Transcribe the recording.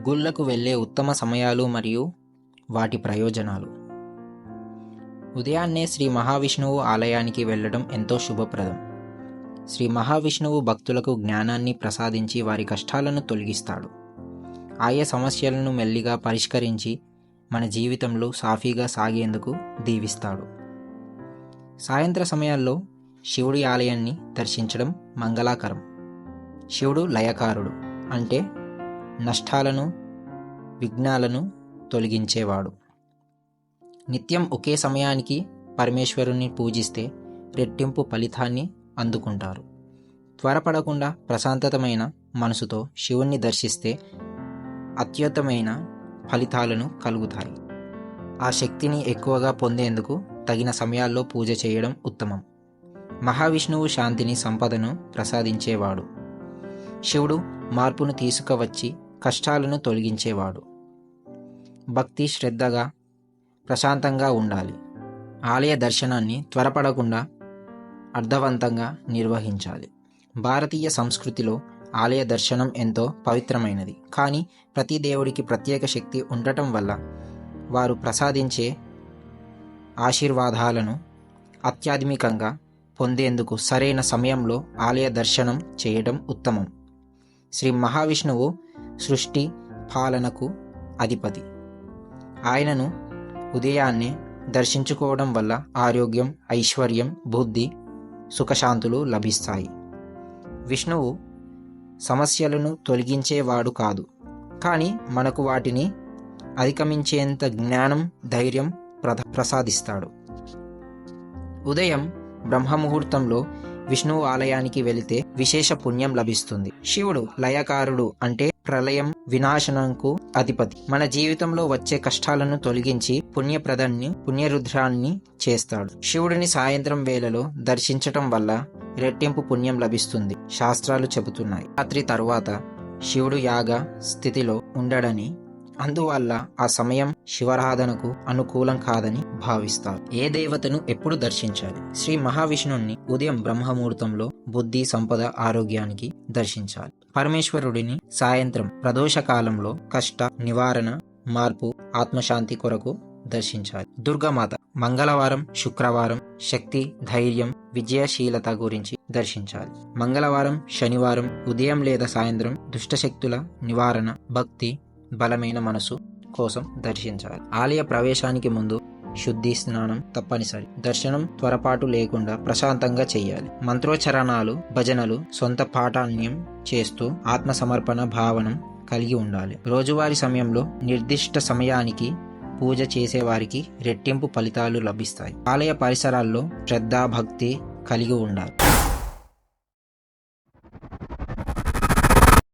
గుళ్ళకు వెళ్ళే ఉత్తమ సమయాలు మరియు వాటి ప్రయోజనాలు. ఉదయాన్నే శ్రీ మహావిష్ణువు ఆలయానికి వెళ్ళడం ఎంతో శుభప్రదం. శ్రీ మహావిష్ణువు భక్తులకు జ్ఞానాన్ని ప్రసాదించి వారి కష్టాలను తొలగిస్తాడు. ఆయా సమస్యలను మెల్లిగా పరిష్కరించి మన జీవితంలో సాఫీగా సాగేందుకు దీవిస్తాడు. సాయంత్ర సమయాల్లో శివుడి ఆలయాన్ని దర్శించడం మంగళకరం. శివుడు లయకారుడు, అంటే నష్టాలను, విఘ్నాలను తొలగించేవాడు. నిత్యం ఒకే సమయానికి పరమేశ్వరుని పూజిస్తే రెట్టింపు ఫలితాన్ని అందుకుంటారు. త్వరపడకుండా ప్రశాంతమైన మనసుతో శివుణ్ణి దర్శిస్తే అత్యుత్తమైన ఫలితాలను కలుగుతాయి. ఆ శక్తిని ఎక్కువగా పొందేందుకు తగిన సమయాల్లో పూజ చేయడం ఉత్తమం. మహావిష్ణువు శాంతిని, సంపదను ప్రసాదించేవాడు. శివుడు మార్పును తీసుకువచ్చి కష్టాలను తొలగించేవాడు. భక్తి, శ్రద్ధగా, ప్రశాంతంగా ఉండాలి. ఆలయ దర్శనాన్ని త్వరపడకుండా అర్థవంతంగా నిర్వహించాలి. భారతీయ సంస్కృతిలో ఆలయ దర్శనం ఎంతో పవిత్రమైనది. కానీ ప్రతి దేవుడికి ప్రత్యేక శక్తి ఉండటం వల్ల వారు ప్రసాదించే ఆశీర్వాదాలను ఆధ్యాత్మికంగా పొందేందుకు సరైన సమయంలో ఆలయ దర్శనం చేయడం ఉత్తమం. శ్రీ మహావిష్ణువు సృష్టి పాలనకు అధిపతి. ఆయనను ఉదయాన్నే దర్శించుకోవడం వల్ల ఆరోగ్యం, ఐశ్వర్యం, బుద్ధి, సుఖశాంతులు లభిస్తాయి. విష్ణువు సమస్యలను తొలగించేవాడు కాదు, కానీ మనకు వాటిని అధిగమించేంత జ్ఞానం, ధైర్యం ప్రసాదిస్తాడు. ఉదయం బ్రహ్మముహూర్తంలో విష్ణువు ఆలయానికి వెళితే విశేష పుణ్యం లభిస్తుంది. శివుడు లయకారుడు, అంటే ప్రళయం, వినాశనంకు అధిపతి. మన జీవితంలో వచ్చే కష్టాలను తొలగించి పుణ్యరుద్రాన్ని చేస్తాడు. శివుడిని సాయంత్రం వేళలో దర్శించటం వల్ల రెట్టింపు పుణ్యం లభిస్తుంది శాస్త్రాలు చెబుతున్నాయి. రాత్రి తరువాత శివుడు యాగ స్థితిలో ఉండడని, అందువల్ల ఆ సమయం శివారాధనకు అనుకూలం కాదని భావిస్తారు. ఏ దేవతను ఎప్పుడు దర్శించాలి? శ్రీ మహావిష్ణువుని ఉదయం బ్రహ్మముహూర్తంలో బుద్ధి, సంపద, ఆరోగ్యానికి దర్శించాలి. పరమేశ్వరుడిని సాయంత్రం ప్రదోష కాలంలో కష్ట నివారణ, మార్పు, ఆత్మశాంతి కొరకు దర్శించాలి. దుర్గామాత మంగళవారం, శుక్రవారం శక్తి, ధైర్యం, విజయశీలత గురించి దర్శించాలి. మంగళవారం, శనివారం ఉదయం లేదా సాయంత్రం దుష్టశక్తుల నివారణ, భక్తి, బలమైన మనసు కోసం దర్శించాలి. ఆలయ ప్రవేశానికి ముందు శుద్ధి స్నానం తప్పనిసరి. దర్శనం త్వరపాటు లేకుండా ప్రశాంతంగా చేయాలి. మంత్రోచ్చరణాలు, భజనలు, సొంత పాఠాన్యం చేస్తూ ఆత్మసమర్పణ భావనం కలిగి ఉండాలి. రోజువారీ సమయంలో నిర్దిష్ట సమయానికి పూజ చేసేవారికి రెట్టింపు ఫలితాలు లభిస్తాయి. ఆలయ పరిసరాల్లో శ్రద్ధ, భక్తి కలిగి ఉండాలి.